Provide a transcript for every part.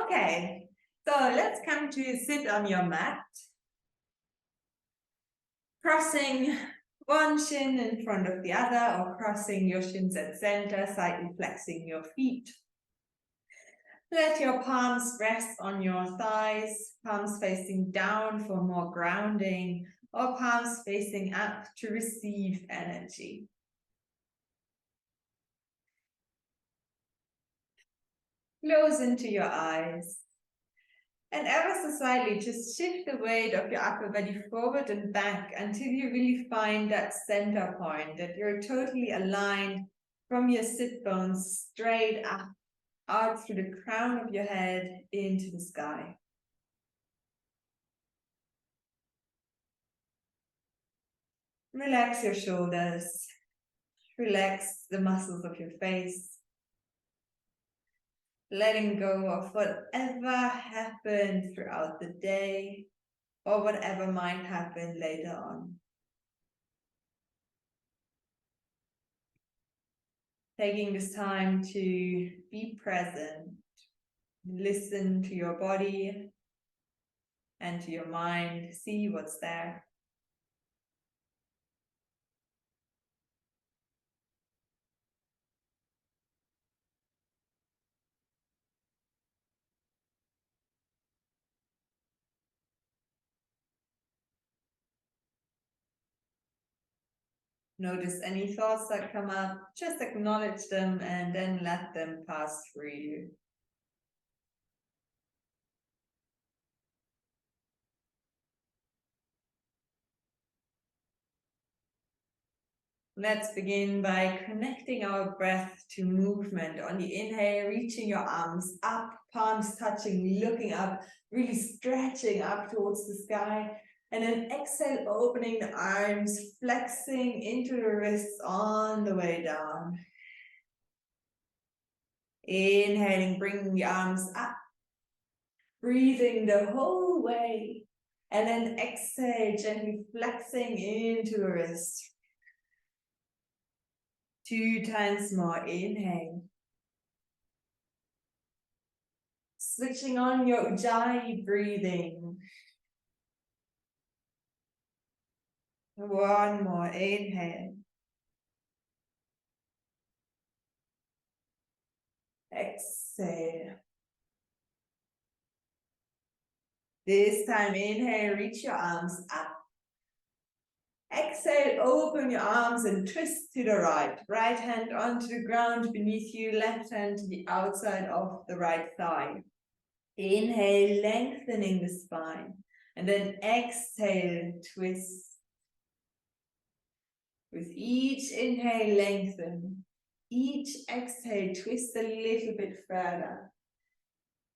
Okay, so let's come to sit on your mat. Crossing one shin in front of the other or crossing your shins at center, slightly flexing your feet. Let your palms rest on your thighs, palms facing down for more grounding, or palms facing up to receive energy. Close into your eyes. And ever so slightly, just shift the weight of your upper body forward and back until you really find that center point, that you're totally aligned from your sit bones straight up, out through the crown of your head into the sky. Relax your shoulders. Relax the muscles of your face. Letting go of whatever happened throughout the day or whatever might happen later on. Taking this time to be present, listen to your body and to your mind, see what's there. Notice any thoughts that come up, just acknowledge them and then let them pass through you. Let's begin by connecting our breath to movement. On the inhale, reaching your arms up, palms touching, looking up, really stretching up towards the sky. And then exhale, opening the arms, flexing into the wrists on the way down. Inhaling, bringing the arms up, breathing the whole way. And then exhale, gently flexing into the wrist. 2 times more, inhale. Switching on your Ujjayi breathing. 1 more, inhale. Exhale. This time, inhale, reach your arms up. Exhale, open your arms and twist to the right. Right hand onto the ground beneath you, left hand to the outside of the right thigh. Inhale, lengthening the spine. And then exhale, twist. With each inhale, lengthen. Each exhale, twist a little bit further.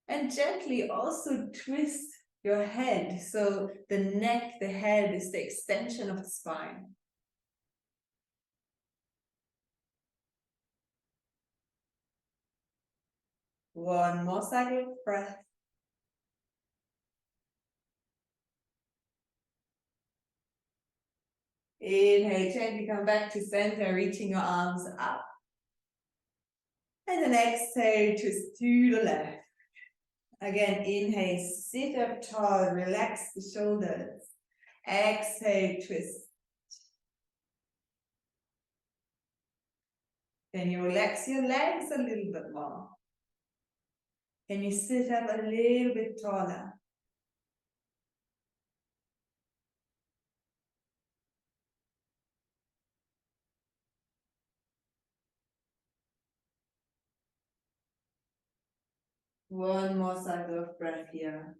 And gently also twist your head. So the neck, the head is the extension of the spine. One more cycle of breath. Inhale, gently come back to center, reaching your arms up. And then exhale, twist to the left. Again, inhale, sit up tall, relax the shoulders. Exhale, twist. Then you relax your legs a little bit more. Can you sit up a little bit taller? One more cycle of breath here.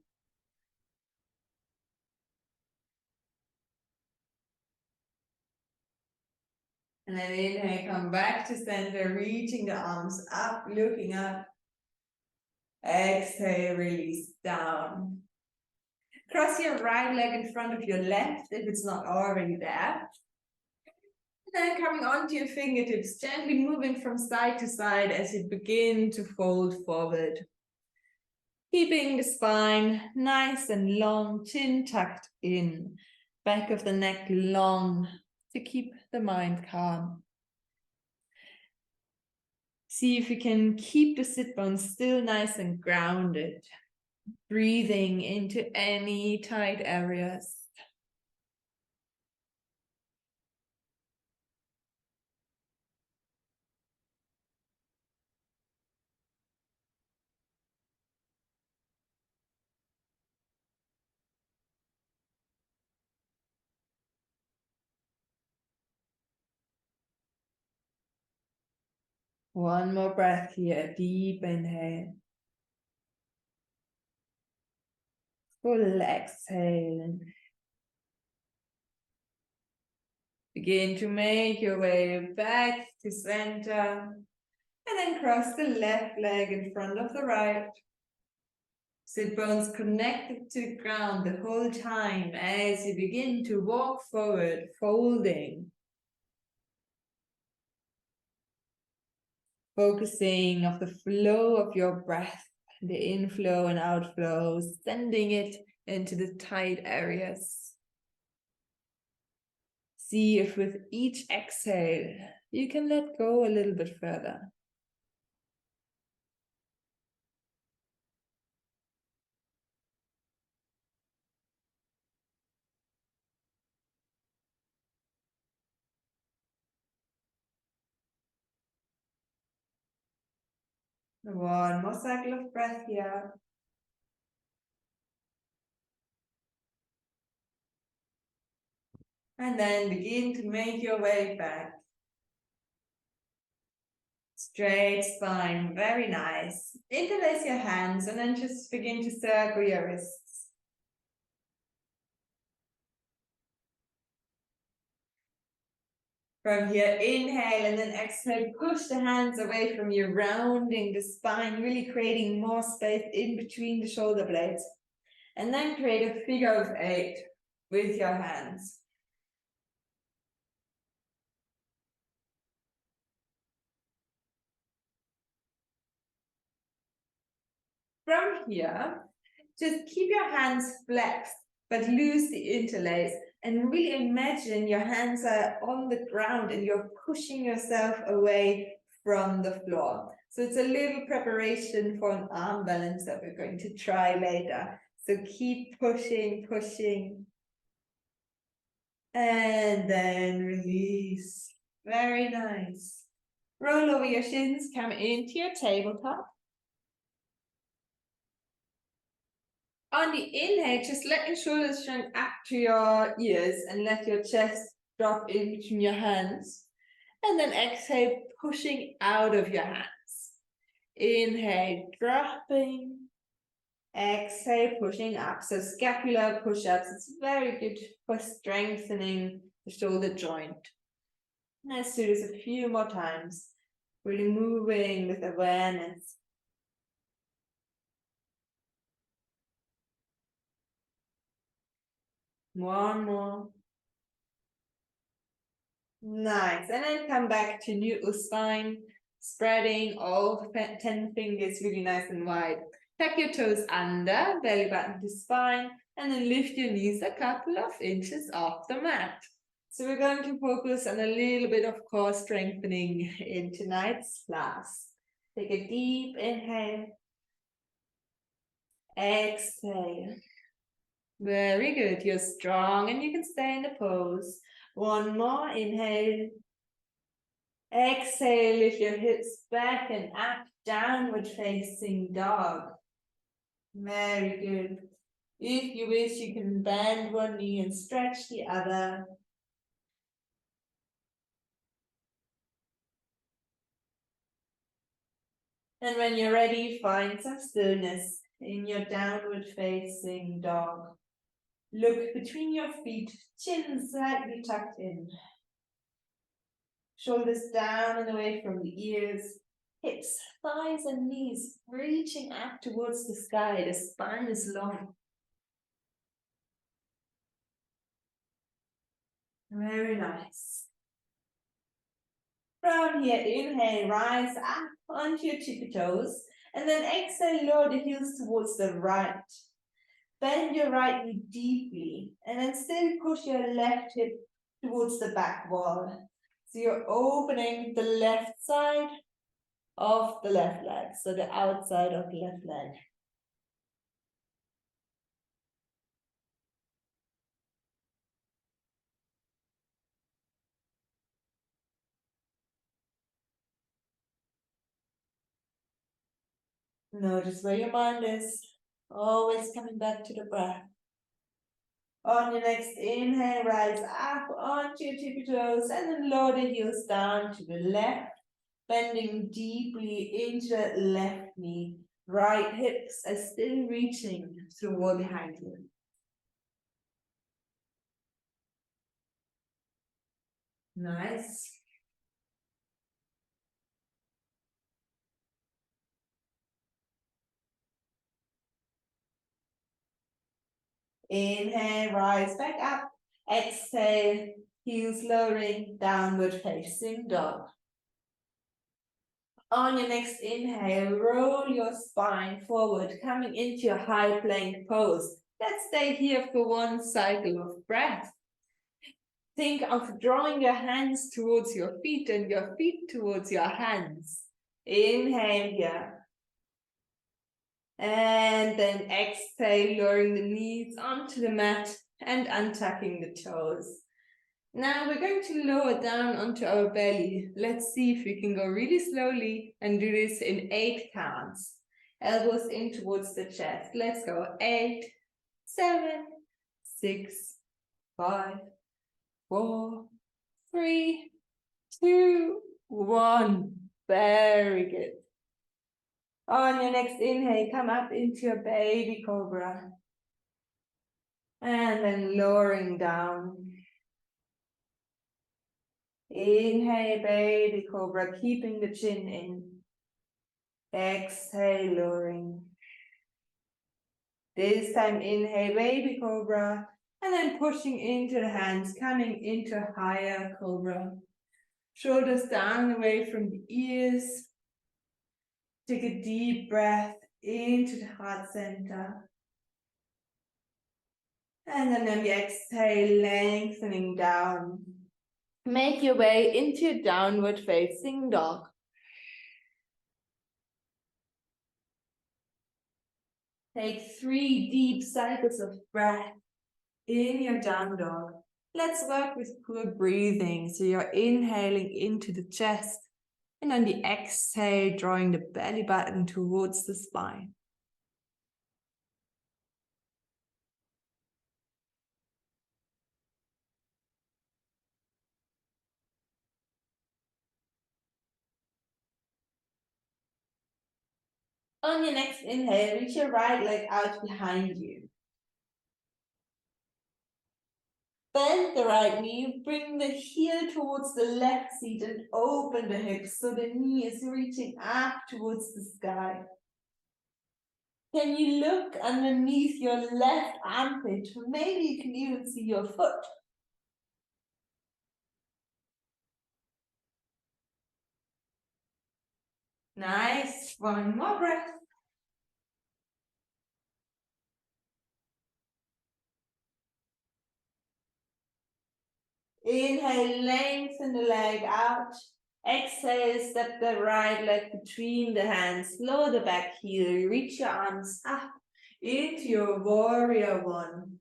And then inhale, come back to center, reaching the arms up, looking up. Exhale, release down. Cross your right leg in front of your left if it's not already there. And then coming onto your fingertips, gently moving from side to side as you begin to fold forward. Keeping the spine nice and long, chin tucked in, back of the neck long to keep the mind calm. See if you can keep the sit bones still nice and grounded. Breathing into any tight areas. One more breath here, deep inhale. Full exhale. Begin to make your way back to center. And then cross the left leg in front of the right. Sit bones connected to the ground the whole time as you begin to walk forward, folding. Focusing of the flow of your breath, the inflow and outflow, sending it into the tight areas. See if with each exhale, you can let go a little bit further. One more cycle of breath here. And then begin to make your way back. Straight spine, very nice. Interlace your hands and then just begin to circle your wrists. From here, inhale and then exhale, push the hands away from you, rounding the spine, really creating more space in between the shoulder blades. And then create a figure of 8 with your hands. From here, just keep your hands flexed, but loose the interlace. And really imagine your hands are on the ground and you're pushing yourself away from the floor. So it's a little preparation for an arm balance that we're going to try later. So keep pushing, pushing. And then release. Very nice. Roll over your shins, come into your tabletop. On the inhale, just let your shoulders shrink up to your ears and let your chest drop in between your hands. And then exhale, pushing out of your hands. Inhale, dropping. Exhale, pushing up. So scapular push-ups, it's very good for strengthening the shoulder joint. Let's do this a few more times. Really moving with awareness. One more. Nice. And then come back to neutral spine, spreading all 10 fingers really nice and wide. Tuck your toes under, belly button to spine, and then lift your knees a couple of inches off the mat. So we're going to focus on a little bit of core strengthening in tonight's class. Take a deep inhale. Exhale. Very good. You're strong and you can stay in the pose. One more. Inhale. Exhale, lift your hips back and up, downward facing dog. Very good. If you wish, you can bend one knee and stretch the other. And when you're ready, find some stillness in your downward facing dog. Look between your feet, chin slightly tucked in. Shoulders down and away from the ears. Hips, thighs and knees reaching up towards the sky. The spine is long. Very nice. From here, inhale, rise up onto your tippy toes. And then exhale, lower the heels towards the right. Bend your right knee deeply. And then still push your left hip towards the back wall. So you're opening the left side of the left leg, so the outside of the left leg. Notice where your mind is, always coming back to the breath. On your next inhale, rise up onto your tippy toes and then lower the heels down to the left, bending deeply into that left knee. Right hips are still reaching through the wall behind you. Nice. Inhale, rise back up. Exhale, heels lowering, downward facing dog. On your next inhale, roll your spine forward, coming into your high plank pose. Let's stay here for one cycle of breath. Think of drawing your hands towards your feet and your feet towards your hands. Inhale here. And then exhale, lowering the knees onto the mat and untucking the toes. Now we're going to lower down onto our belly. Let's see if we can go really slowly and do this in 8 counts. Elbows in towards the chest. Let's go. 8, 7, 6, 5, 4, 3, 2, 1. Very good. On your next inhale, come up into your baby cobra. And then lowering down. Inhale, baby cobra, keeping the chin in. Exhale, lowering. This time, inhale, baby cobra. And then pushing into the hands, coming into higher cobra. Shoulders down away from the ears. Take a deep breath into the heart center. And then on the exhale, lengthening down. Make your way into your downward facing dog. Take 3 deep cycles of breath in your down dog. Let's work with pure breathing. So you're inhaling into the chest. And on the exhale, drawing the belly button towards the spine. On your next inhale, reach your right leg out behind you. Bend the right knee, bring the heel towards the left seat and open the hips so the knee is reaching up towards the sky. Can you look underneath your left armpit? Maybe you can even see your foot. Nice. One more breath. Inhale, lengthen the leg out. Exhale, step the right leg between the hands. Lower the back heel. Reach your arms up into your warrior one.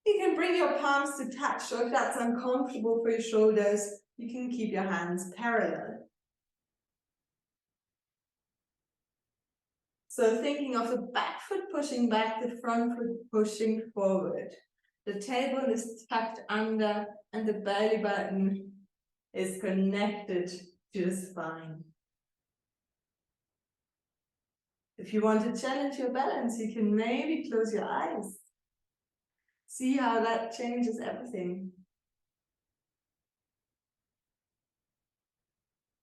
You can bring your palms to touch, so if that's uncomfortable for your shoulders, you can keep your hands parallel. So thinking of the back foot pushing back, the front foot pushing forward. The tailbone is tucked under and the belly button is connected to the spine. If you want to challenge your balance, you can maybe close your eyes. See how that changes everything.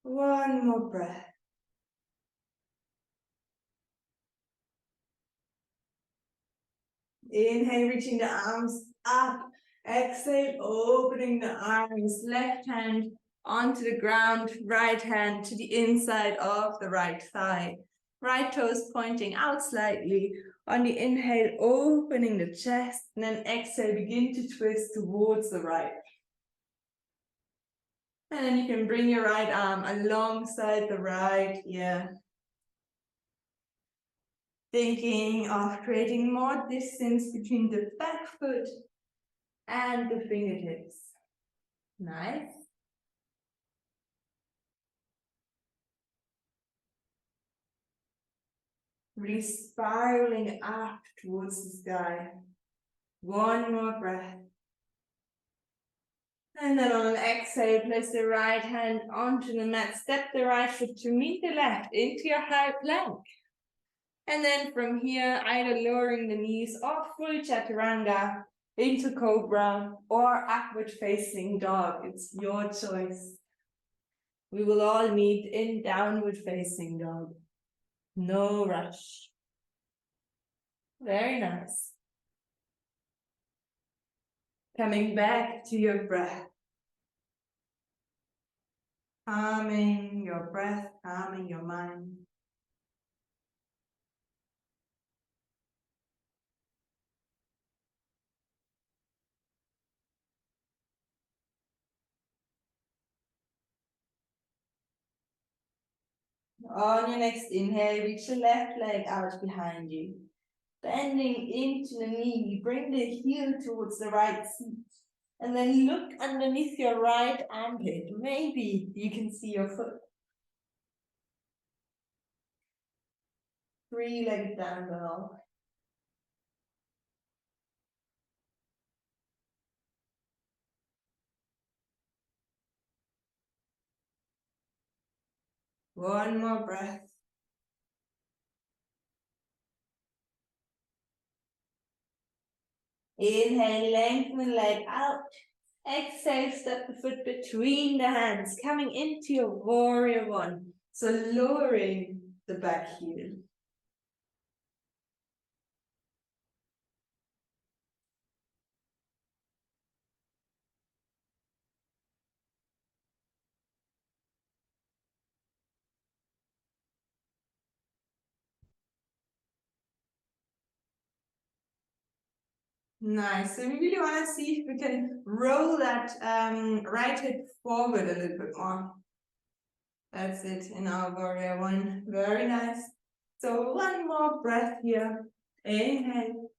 One more breath. Inhale, reaching the arms up. Exhale, opening the arms. Left hand onto the ground, right hand to the inside of the right thigh. Right toes pointing out slightly. On the inhale, opening the chest, and then exhale, begin to twist towards the right. And then you can bring your right arm alongside the right ear. Thinking of creating more distance between the back foot and the fingertips. Nice. Really spiraling up towards the sky. One more breath. And then on an exhale, place the right hand onto the mat. Step the right foot to meet the left into your high plank. And then from here, either lowering the knees or full chaturanga into cobra or upward facing dog. It's your choice. We will all meet in downward facing dog. No rush. Very nice. Coming back to your breath. Calming your breath, calming your mind. On your next inhale, reach the left leg out behind you. Bending into the knee, bring the heel towards the right seat. And then look underneath your right armpit. Maybe you can see your foot. 3 legs down below. One more breath. Inhale, lengthen the leg out. Exhale, step the foot between the hands, coming into your warrior one. So lowering the back heel. Nice. So we really want to see if we can roll that right hip forward a little bit more. That's it in our warrior one. Very nice. So one more breath here. Inhale.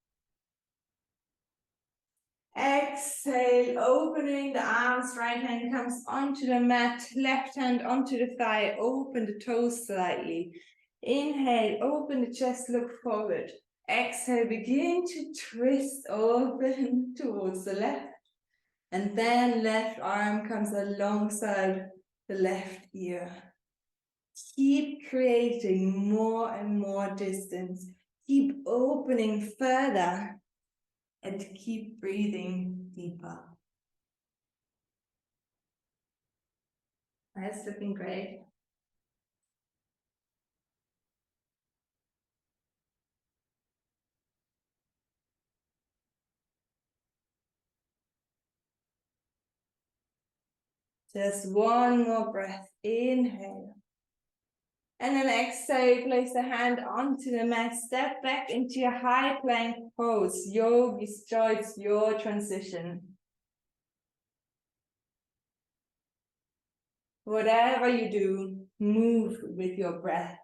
Exhale, opening the arms, right hand comes onto the mat, left hand onto the thigh, open the toes slightly. Inhale, open the chest, look forward. Exhale, begin to twist open towards the left. And then left arm comes alongside the left ear. Keep creating more and more distance. Keep opening further and keep breathing deeper. That's looking great. Just one more breath. Inhale. And then exhale, place the hand onto the mat. Step back into your high plank pose. Yogi's choice, your transition. Whatever you do, move with your breath.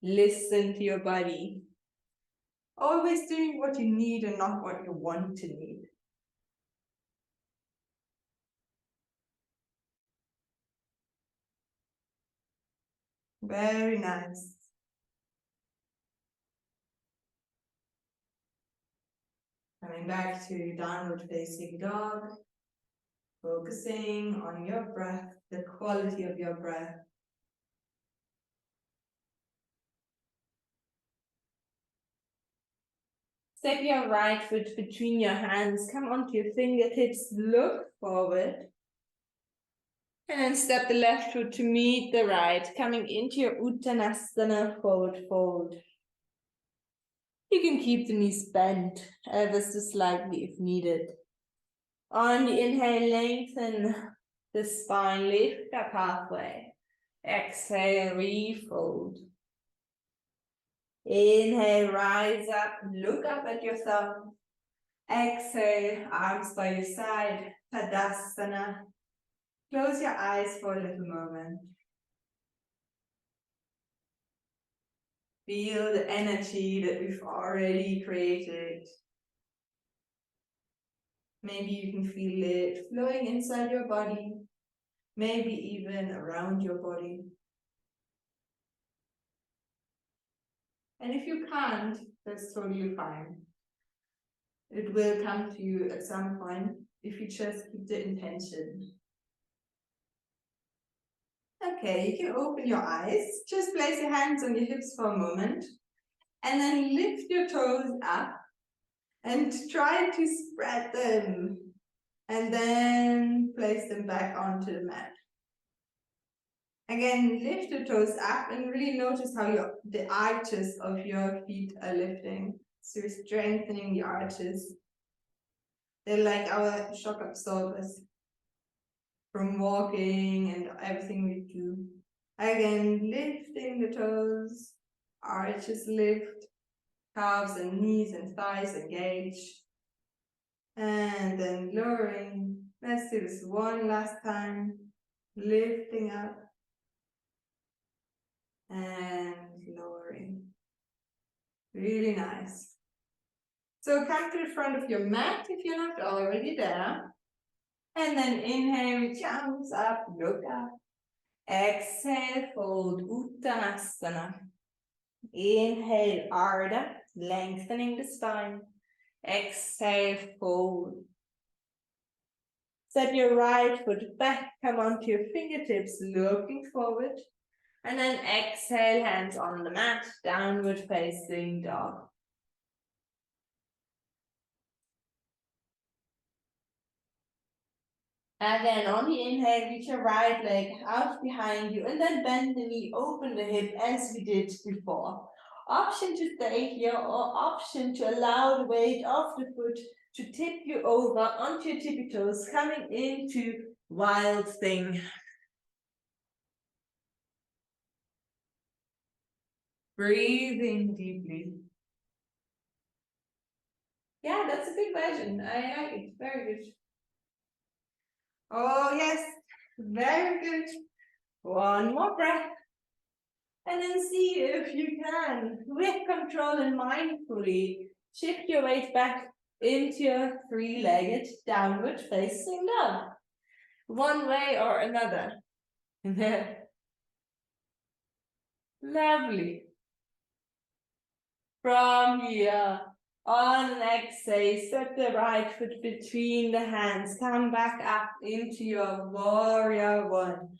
Listen to your body. Always doing what you need and not what you want to need. Very nice. Coming back to downward facing dog. Focusing on your breath, the quality of your breath. Step your right foot between your hands, come onto your fingertips, look forward. And then step the left foot to meet the right, coming into your Uttanasana forward fold. You can keep the knees bent ever so slightly if needed. On the inhale, lengthen the spine, lift up halfway. Exhale, refold. Inhale, rise up, look up at your thumb. Exhale, arms by your side. Tadasana. Close your eyes for a little moment. Feel the energy that we've already created. Maybe you can feel it flowing inside your body, maybe even around your body. And if you can't, that's totally fine. It will come to you at some point if you just keep the intention. Okay, you can open your eyes. Just place your hands on your hips for a moment and then lift your toes up and try to spread them and then place them back onto the mat. Again, lift the toes up and really notice how the arches of your feet are lifting. So you're strengthening the arches. They're like our shock absorbers from walking and everything we do. Again, lifting the toes, arches lift, calves and knees and thighs engage. And then lowering. Let's do this one last time. Lifting up and lowering. Really nice. So come to the front of your mat if you're not already there. And then inhale, jumps up, look up. Exhale, fold, Uttanasana. Inhale, Ardha, lengthening the spine. Exhale, fold. Set your right foot back, come onto your fingertips, looking forward. And then exhale, hands on the mat, downward facing dog. Again, on the inhale, reach your right leg out behind you and then bend the knee, open the hip as we did before. Option to stay here or option to allow the weight of the foot to tip you over onto your tippy toes, coming into wild thing. Breathing deeply. Yeah, that's a big version. I like it. Very good. Oh, yes. Very good. One more breath. And then see if you can, with control and mindfully, shift your weight back into your three-legged downward facing dog. One way or another. Lovely. From here, on an exhale, set the right foot between the hands. Come back up into your warrior one.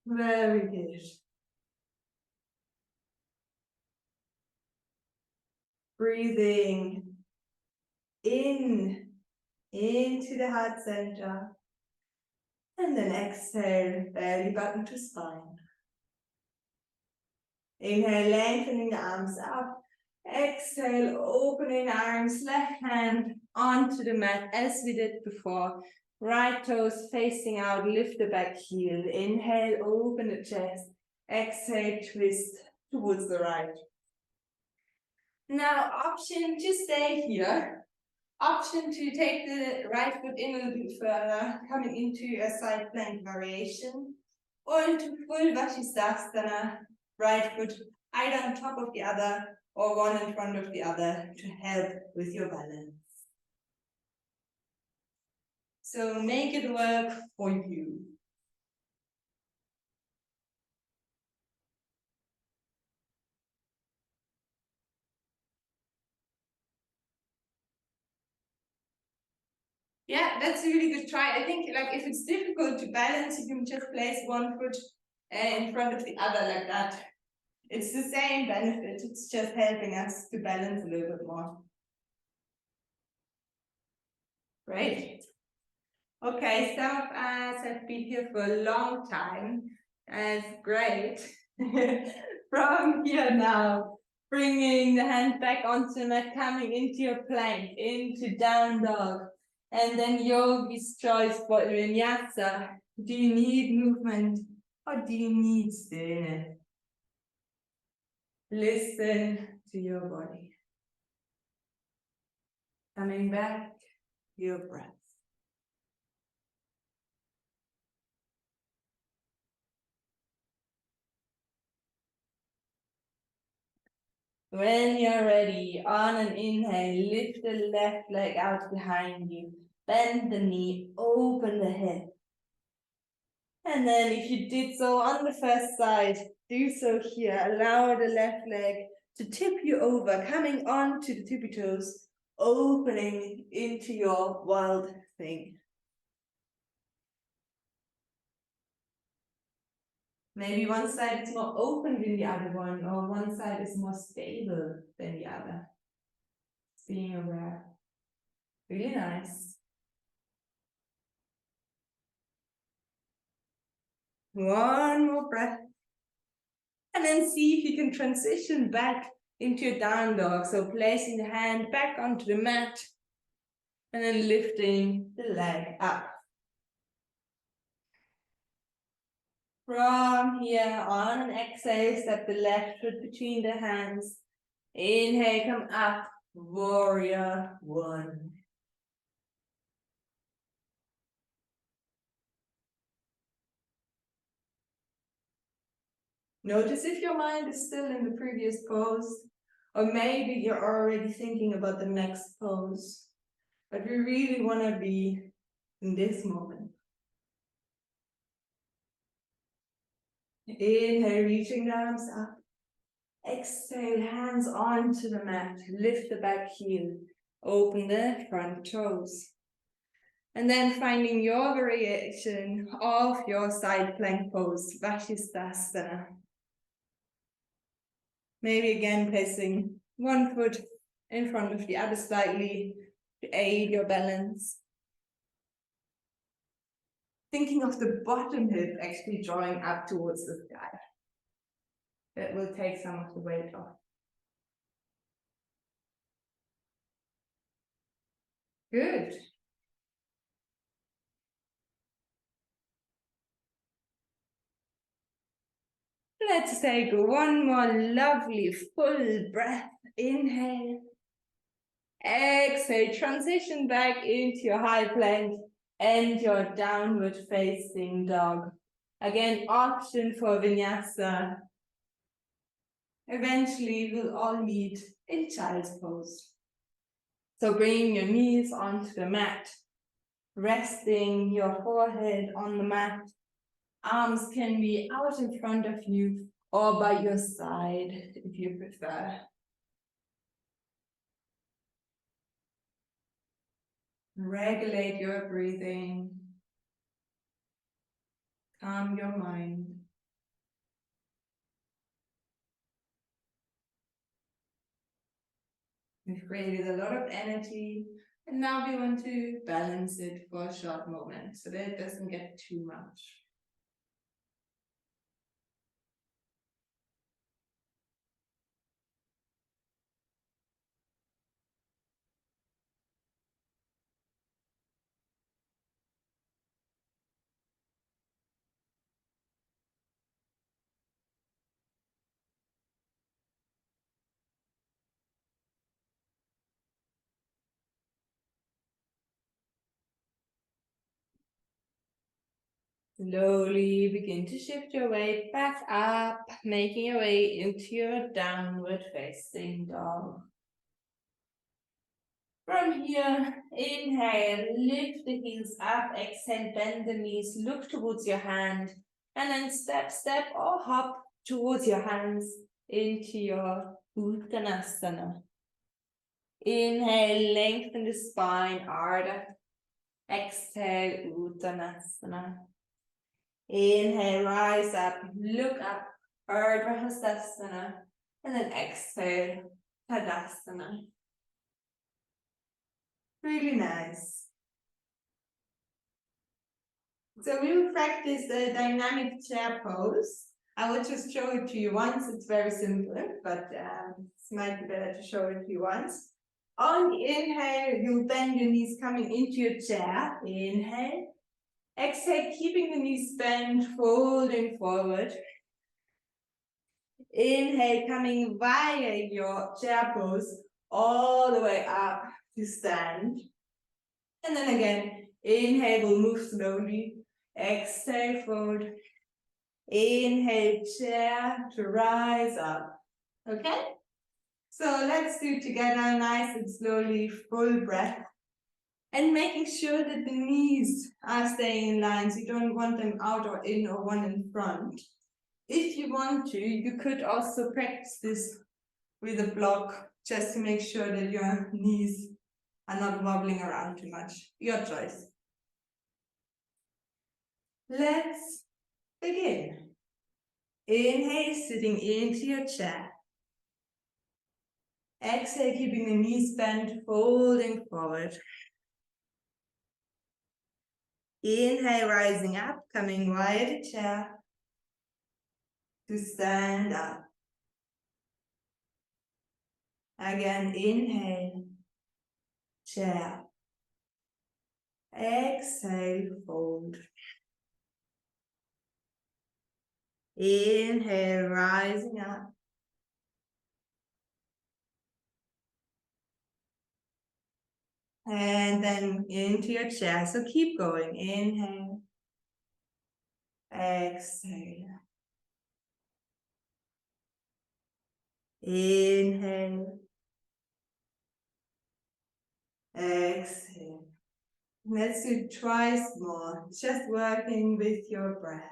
Very good. Breathing in, into the heart center. And then exhale, belly button to spine. Inhale, lengthening the arms up. Exhale, opening arms, left hand onto the mat as we did before. Right toes facing out, lift the back heel. Inhale, open the chest. Exhale, twist towards the right. Now, option to stay here. Option to take the right foot in a little bit further, coming into a side plank variation. Or into full Vashisthasana, right foot either on top of the other or one in front of the other to help with your balance. So make it work for you. Yeah, that's a really good try. I think like if it's difficult to balance, you can just place one foot in front of the other like that. It's the same benefit. It's just helping us to balance a little bit more. Great. Okay, some of us have been here for a long time. That's great. From here now, bringing the hand back onto the mat, coming into your plank, into down dog. And then yogi's choice for vinyasa. Do you need movement or do you need stillness? Listen to your body. Coming back, your breath. When you're ready, on an inhale, lift the left leg out behind you. Bend the knee, open the hip. And then if you did so on the first side, do so here. Allow the left leg to tip you over, coming on to the tippy toes, opening into your wild thing. Maybe one side is more open than the other one, or one side is more stable than the other. Being aware. Really nice. One more breath. And then see if you can transition back into a down dog. So placing the hand back onto the mat and then lifting the leg up. From here on an exhale, step the left foot between the hands. Inhale, come up, warrior one. Notice if your mind is still in the previous pose, or maybe you're already thinking about the next pose, but we really want to be in this moment. Inhale, reaching the arms up. Exhale, hands onto the mat, lift the back heel, open the front toes. And then finding your variation of your side plank pose, Vashisthasana. Maybe again placing one foot in front of the other slightly to aid your balance. Thinking of the bottom hip actually drawing up towards the sky. That will take some of the weight off. Good. Let's take one more lovely full breath. Inhale. Exhale, transition back into your high plank and your downward facing dog. Again, option for vinyasa. Eventually, we'll all meet in child's pose. So bringing your knees onto the mat, resting your forehead on the mat. Arms can be out in front of you or by your side if you prefer. Regulate your breathing. Calm your mind. We've created a lot of energy, and now we want to balance it for a short moment so that it doesn't get too much. Slowly begin to shift your weight back up, making your way into your downward facing dog. From here, inhale, lift the heels up, exhale, bend the knees, look towards your hand, and then step or hop towards your hands into your Uttanasana. Inhale, lengthen the spine, Ardha. Exhale, Uttanasana. Inhale, rise up, look up, Ardha Hastasana, and then exhale, Tadasana. Really nice. So we will practice the dynamic chair pose. I will just show it to you once. It's very simple, but it might be better to show it to you once. On the inhale, you bend your knees coming into your chair. Inhale. Exhale, keeping the knees bent, folding forward. Inhale, coming via your chair pose all the way up to stand. And then again, inhale, we'll move slowly. Exhale, fold. Inhale, chair to rise up. Okay? So let's do together, nice and slowly, full breath. And making sure that the knees are staying in line, so you don't want them out or in or one in front. If you want to, you could also practice this with a block, just to make sure that your knees are not wobbling around too much. Your choice. Let's begin. Inhale, sitting into your chair. Exhale, keeping the knees bent, folding forward. Inhale, rising up, coming wider chair to stand up. Again, inhale, chair. Exhale, fold. Inhale, rising up. And then into your chair. So keep going. Inhale. Exhale. Inhale. Exhale. Let's do twice more. Just working with your breath.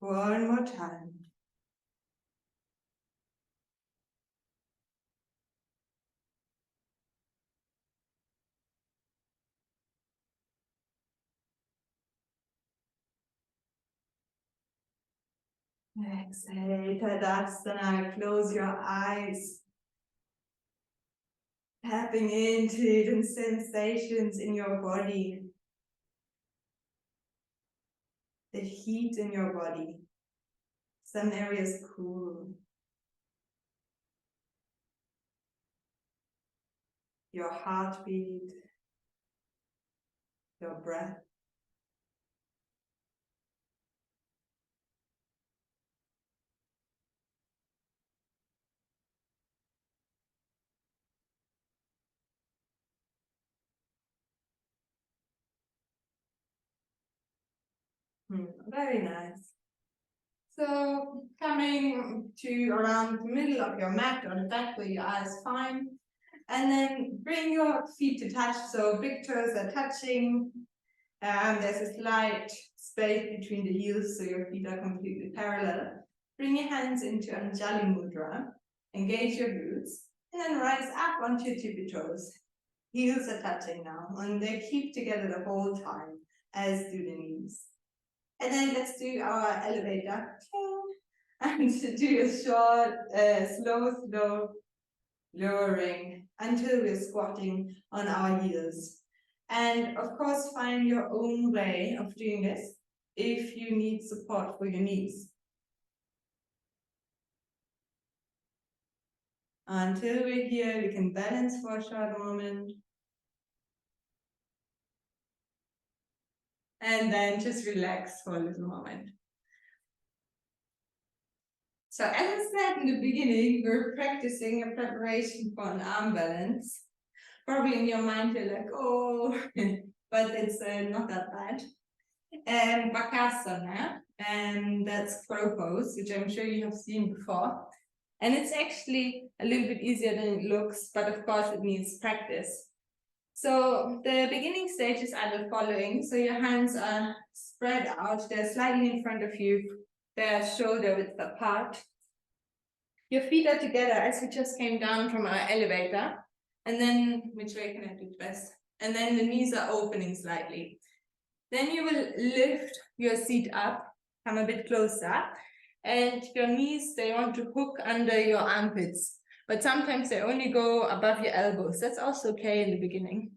One more time. Exhale, Tadasana. Close your eyes. Tapping into the sensations in your body. The heat in your body. Some areas cool. Your heartbeat. Your breath. Very nice. So coming to around the middle of your mat or the back where your eye is fine. And then bring your feet to touch. So big toes are touching. There's a slight space between the heels so your feet are completely parallel. Bring your hands into Anjali Mudra. Engage your glutes. And then rise up onto your tippy toes. Heels are touching now. And they keep together the whole time, as do the knees. And then let's do our elevator. And do a short, slow lowering until we're squatting on our heels. And of course, find your own way of doing this if you need support for your knees. Until we're here, we can balance for a short moment. And then just relax for a little moment. So as I said in the beginning, we're practicing a preparation for an arm balance. Probably in your mind you're like, oh, but it's not that bad. And Bakasana, and that's crow pose, which I'm sure you have seen before. And it's actually a little bit easier than it looks, but of course it needs practice. So the beginning stages are the following. So your hands are spread out, they're slightly in front of you, they're shoulder width apart. Your feet are together as we just came down from our elevator. And then, which way can I do it best? And then the knees are opening slightly. Then you will lift your seat up, come a bit closer. And your knees, they want to hook under your armpits. But sometimes they only go above your elbows. That's also okay in the beginning.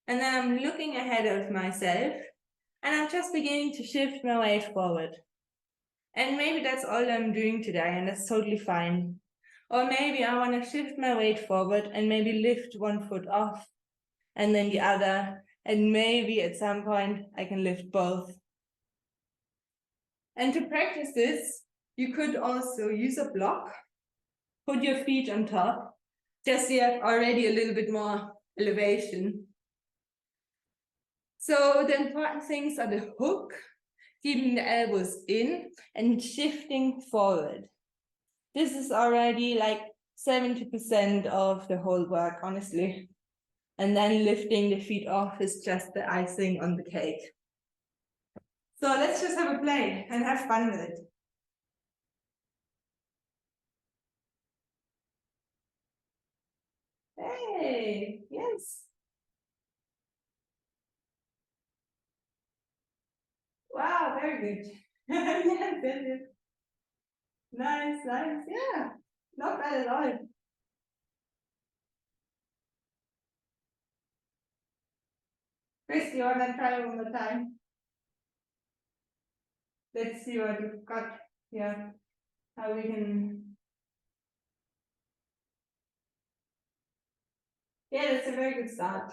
And then I'm looking ahead of myself. And I'm just beginning to shift my weight forward. And maybe that's all I'm doing today, and that's totally fine. Or maybe I want to shift my weight forward and maybe lift one foot off and then the other, and maybe at some point I can lift both. And to practice this, you could also use a block, put your feet on top, just so you have already a little bit more elevation. So the important things are the hook, keeping the elbows in and shifting forward. This is already like 70% of the whole work, honestly. And then lifting the feet off is just the icing on the cake. So let's just have a play and have fun with it. Hey, yes. Wow, very good. Yes, yes. Nice, nice. Yeah, not bad at all. Chris, you want to try one more time? Let's see what you've got here. How we can. Yeah, that's a very good start.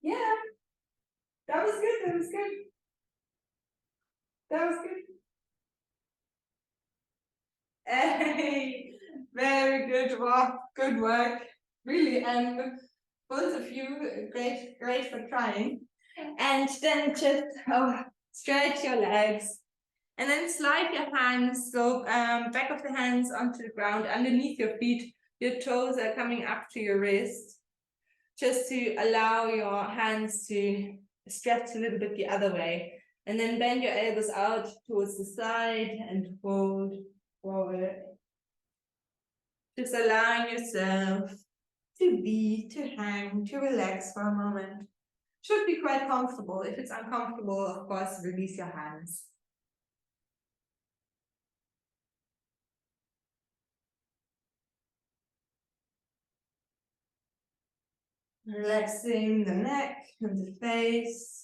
Yeah, that was good. That was good. That was good. Hey, very good work. Good work. Really, both of you, great for trying. And then just stretch your legs. And then slide your hands, so back of the hands onto the ground, underneath your feet. Your toes are coming up to your wrist, just to allow your hands to stretch a little bit the other way. And then bend your elbows out towards the side and hold forward. Just allowing yourself to hang, to relax for a moment. Should be quite comfortable. If it's uncomfortable, of course, release your hands. Relaxing the neck and the face.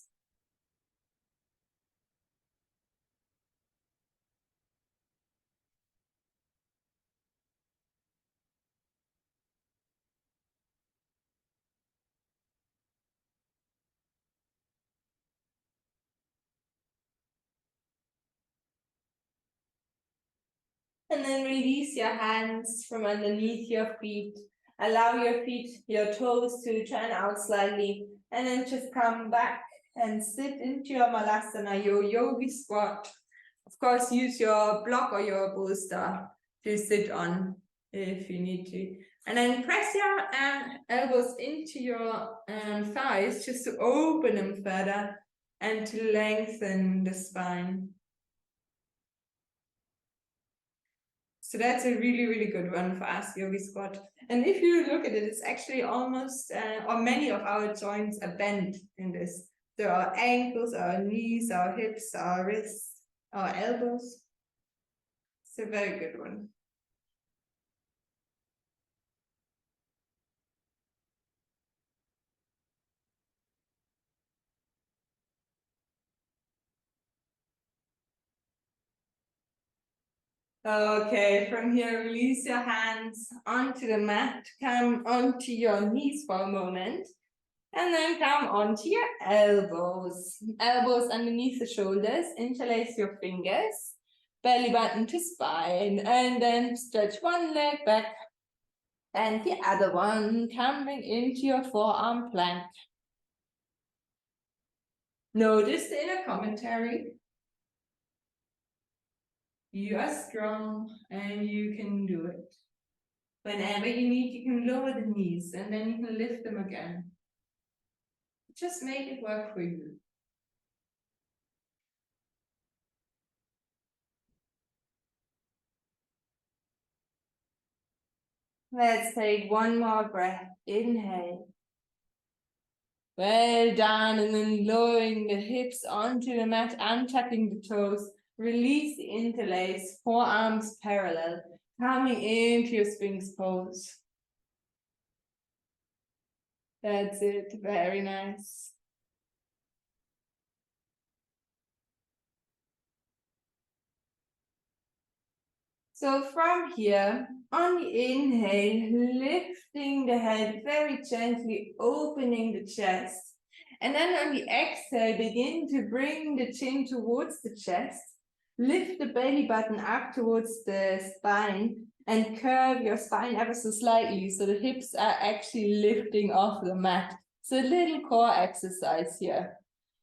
And then release your hands from underneath your feet. Allow your feet, your toes to turn out slightly. And then just come back and sit into your Malasana, your yogi squat. Of course, use your block or your bolster to sit on if you need to. And then press your elbows into your thighs just to open them further and to lengthen the spine. So that's a really, really good one for us, yogi squat. And if you look at it, it's actually almost, or many of our joints are bent in this. So our ankles, our knees, our hips, our wrists, our elbows. It's a very good one. Okay, from here, release your hands onto the mat, come onto your knees for a moment, and then come onto your elbows. Elbows underneath the shoulders, interlace your fingers, belly button to spine, and then stretch one leg back and the other one coming into your forearm plank. Notice the inner commentary. You are strong and you can do it. Whenever you need, you can lower the knees and then you can lift them again. Just make it work for you. Let's take one more breath. Inhale. Well done. And then lowering the hips onto the mat, untucking the toes. Release the interlace, forearms parallel, coming into your Sphinx pose. That's it. Very nice. So from here, on the inhale, lifting the head very gently, opening the chest. And then on the exhale, begin to bring the chin towards the chest. Lift the belly button up towards the spine and curve your spine ever so slightly so the hips are actually lifting off the mat. So a little core exercise here.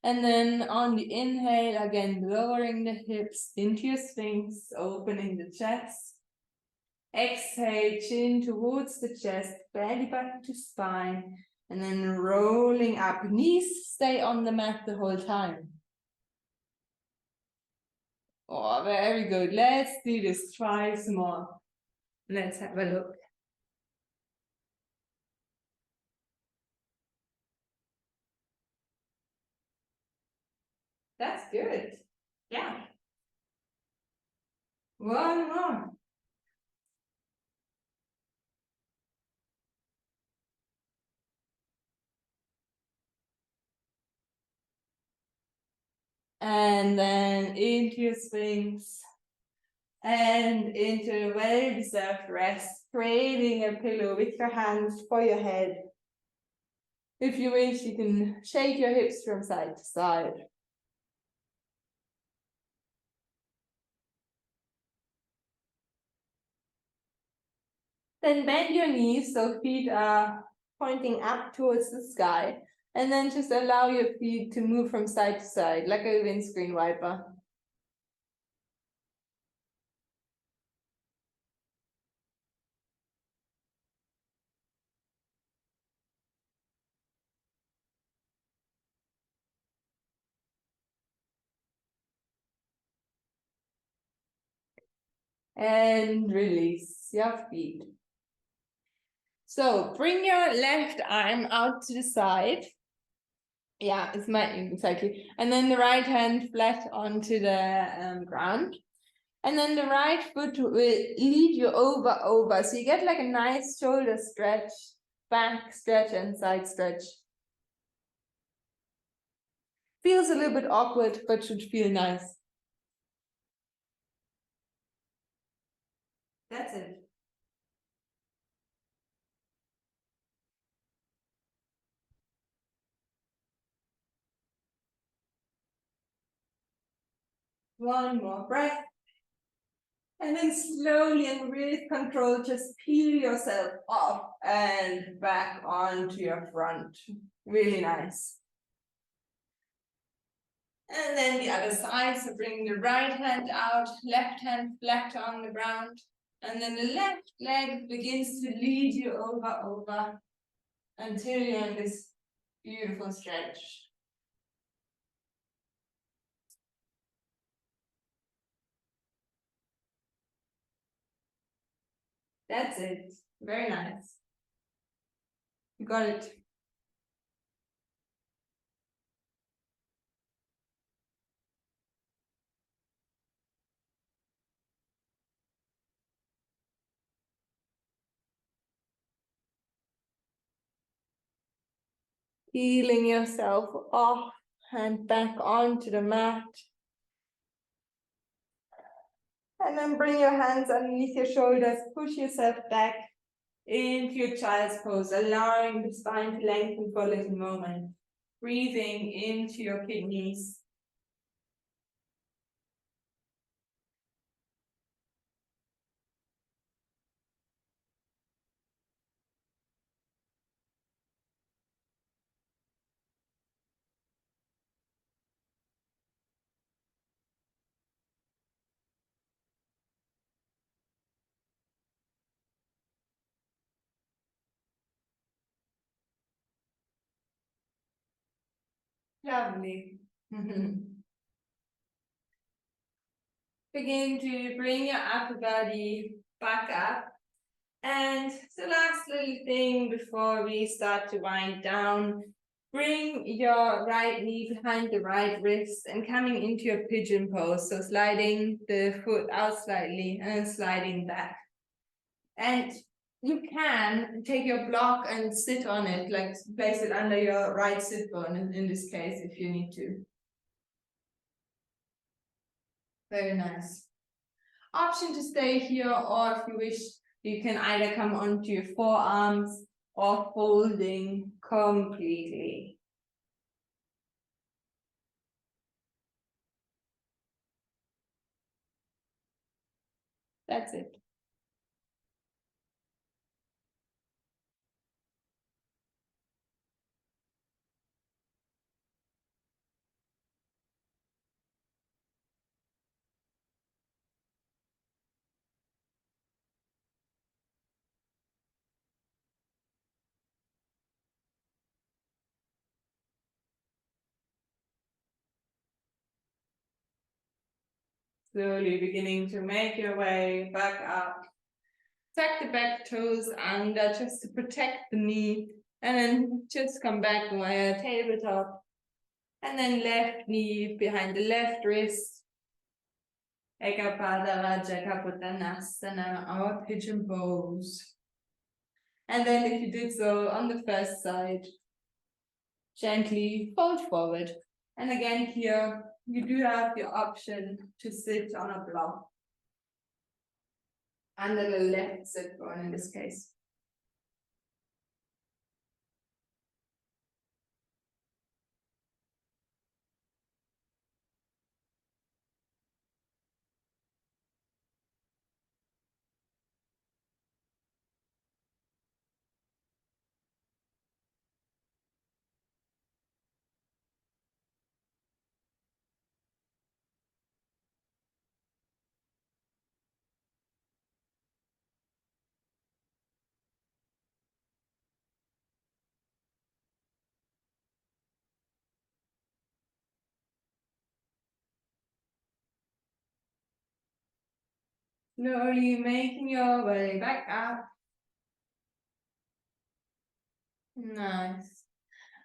And then on the inhale, again, lowering the hips into your sphinx, opening the chest. Exhale, chin towards the chest, belly button to spine, and then rolling up. Knees stay on the mat the whole time. Oh, very good. Let's do this twice more. Let's have a look. That's good. Yeah. One more. And then into your sphinx. And into a well-deserved rest, creating a pillow with your hands for your head. If you wish, you can shake your hips from side to side. Then bend your knees so feet are pointing up towards the sky. And then just allow your feet to move from side to side like a windscreen wiper. And release your feet. So bring your left arm out to the side. Yeah, it's my exactly. And then the right hand flat onto the ground. And then the right foot will lead you over. So you get like a nice shoulder stretch, back stretch and side stretch. Feels a little bit awkward, but should feel nice. That's it. One more breath. And then slowly and with control, just peel yourself off and back onto your front. Really nice. And then the other side, so bring the right hand out, left hand flat on the ground. And then the left leg begins to lead you over until you're in this beautiful stretch. That's it. Very nice. You got it. Peeling yourself off and back onto the mat. And then bring your hands underneath your shoulders, push yourself back into your child's pose, allowing the spine to lengthen for a little moment. Breathing into your kidneys. Lovely. Begin to bring your upper body back up. And the last little thing before we start to wind down, bring your right knee behind the right wrist and coming into your pigeon pose. So sliding the foot out slightly and then sliding back. And you can take your block and sit on it, like place it under your right sit bone in this case, if you need to. Very nice. option to stay here, or if you wish, you can either come onto your forearms or folding completely. That's it. Slowly beginning to make your way back up. Tuck the back toes under just to protect the knee, and then just come back via tabletop. And then left knee behind the left wrist. Ekapada Rajakaputanasana, our pigeon pose. And then if you did so on the first side, gently fold forward. And again here, you do have the option to sit on a block. Under the left sit bone in this case. Slowly making your way back up. Nice.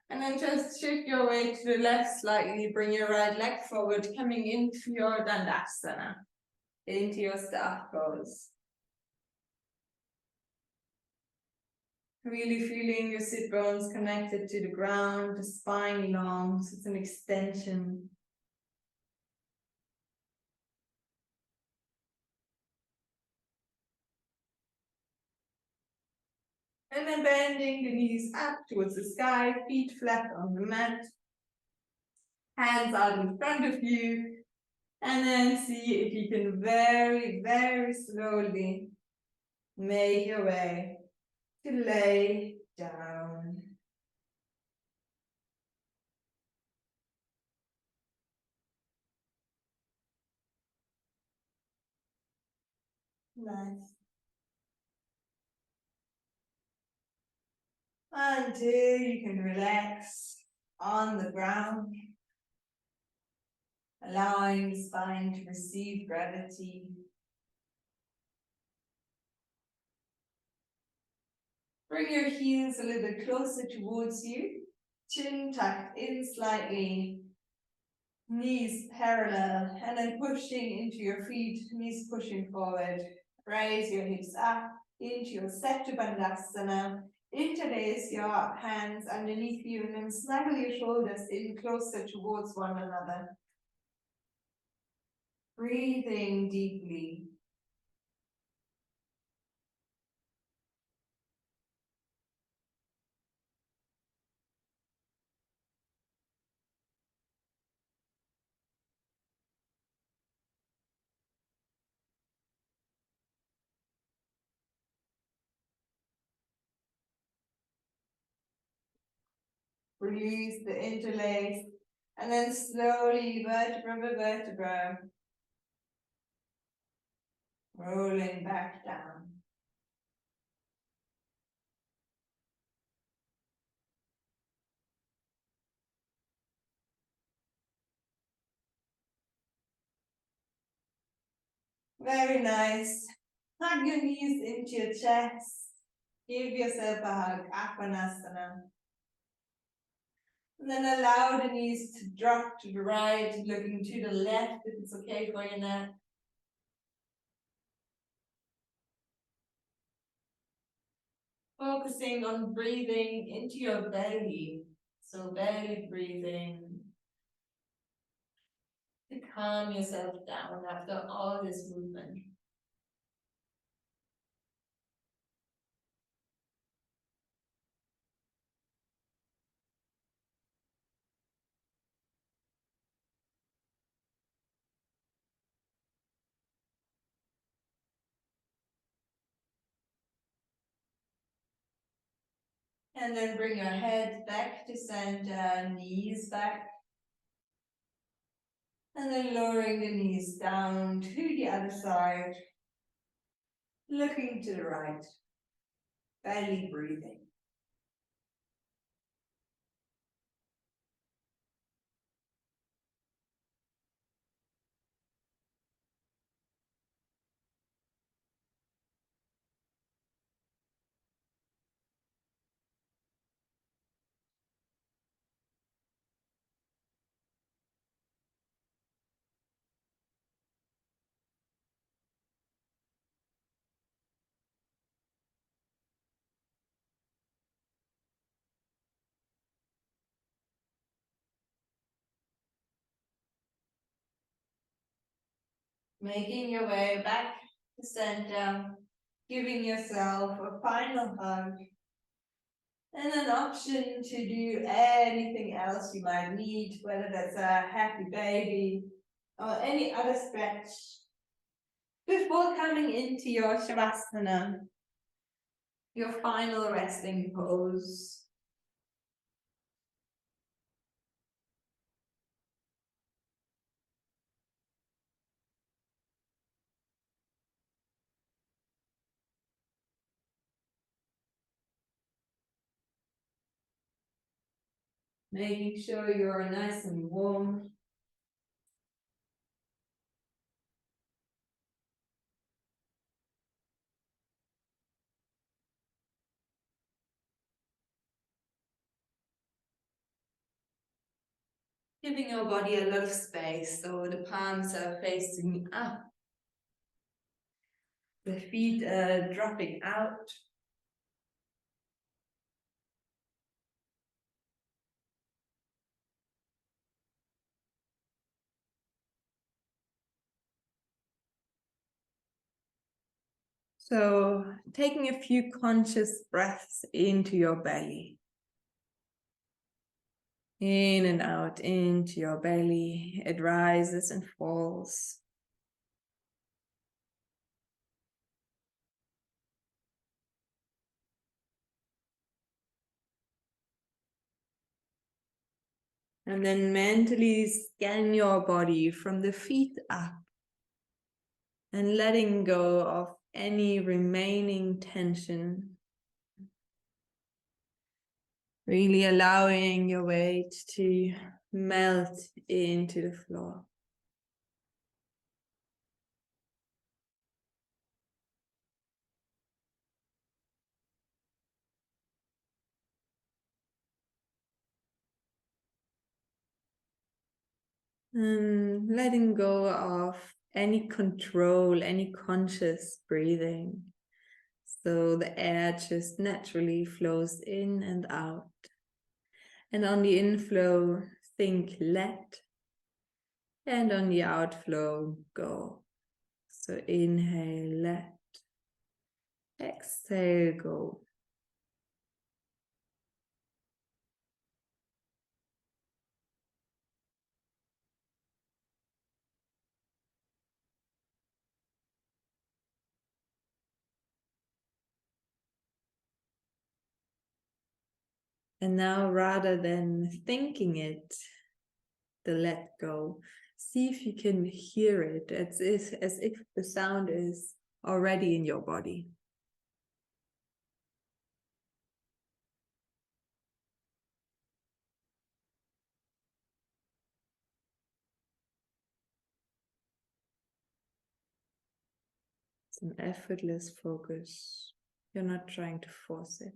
And then just shift your weight to the left slightly, bring your right leg forward, coming into your Dandasana, into your staff pose. Really feeling your sit bones connected to the ground, the spine long, so it's an extension. And then bending the knees up towards the sky, feet flat on the mat. Hands out in front of you. And then see if you can very, very slowly make your way to lay down. Nice. Until you can relax on the ground, allowing the spine to receive gravity. Bring your heels a little bit closer towards you, chin tucked in slightly, knees parallel, and then pushing into your feet, knees pushing forward. Raise your hips up into your Setu Bandhasana. Interlace your hands underneath you and then snuggle your shoulders in closer towards one another. Breathing deeply. Release the interlace and then slowly vertebra by vertebra, rolling back down. Very nice. Hug your knees into your chest. Give yourself a hug, Akvanasana. And then allow the knees to drop to the right, looking to the left if it's okay for you now. Focusing on breathing into your belly. So belly breathing. To calm yourself down after all this movement. And then bring your head back to center, knees back. And then lowering the knees down to the other side. Looking to the right. Belly breathing. Making your way back to center, giving yourself a final hug, and an option to do anything else you might need, whether that's a happy baby or any other stretch, before coming into your Shavasana, your final resting pose. Making sure you're nice and warm. Giving your body a lot of space, so the palms are facing up. The feet are dropping out. So taking a few conscious breaths into your belly. In and out into your belly. It rises and falls. And then mentally scan your body from the feet up. And letting go of any remaining tension. Really allowing your weight to melt into the floor. And letting go of any control, any conscious breathing. So the air just naturally flows in and out. And on the inflow, think let. And on the outflow, go. So inhale, let. Exhale, go. And now, rather than thinking it, the let go, see if you can hear it as if the sound is already in your body. It's an effortless focus. You're not trying to force it.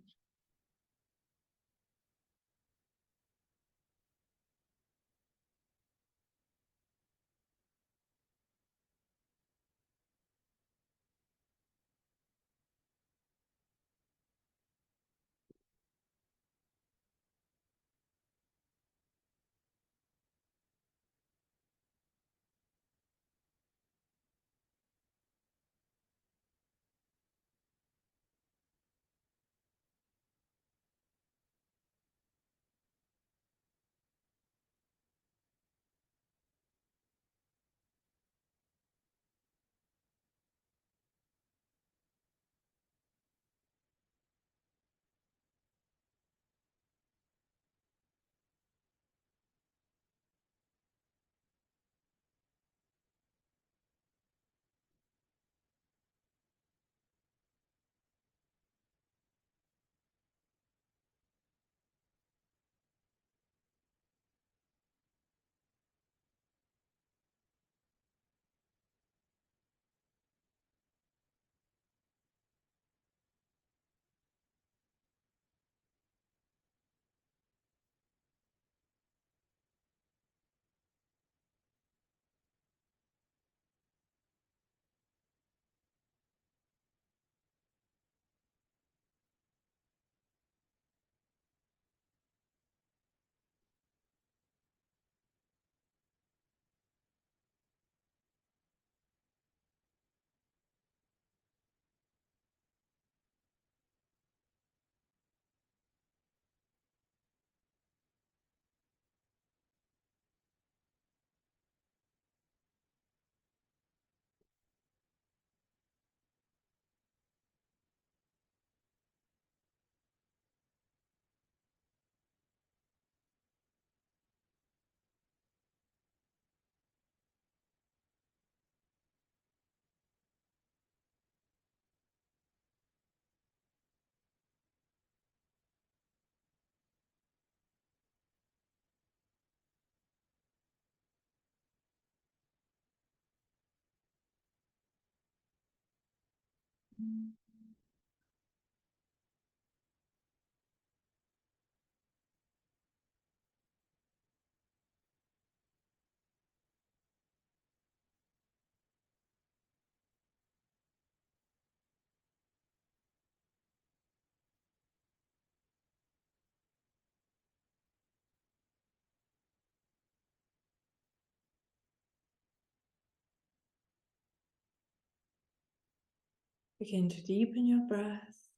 Begin to deepen your breath.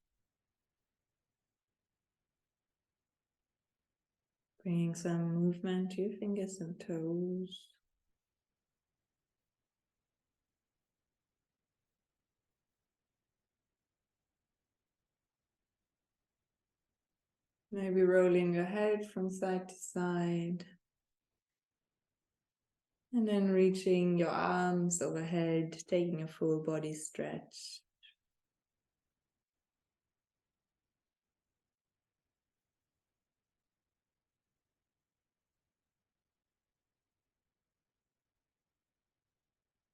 Bringing some movement to your fingers and toes. Maybe rolling your head from side to side. And then reaching your arms overhead, taking a full body stretch.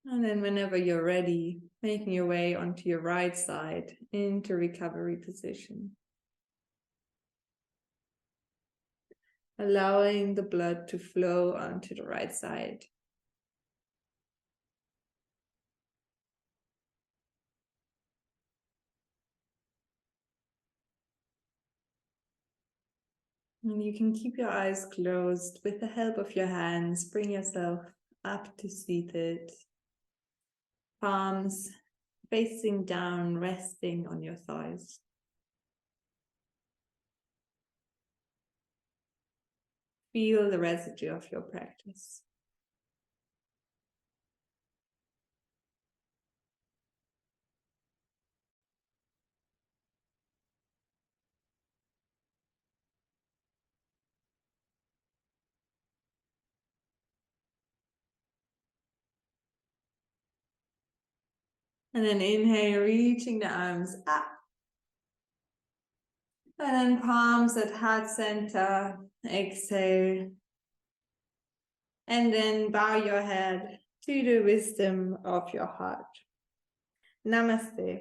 And then whenever you're ready, making your way onto your right side into recovery position. Allowing the blood to flow onto the right side. And you can keep your eyes closed with the help of your hands. Bring yourself up to seated. Palms facing down, resting on your thighs. Feel the residue of your practice. And then inhale, reaching the arms up. And then palms at heart center. Exhale. And then bow your head to the wisdom of your heart. Namaste.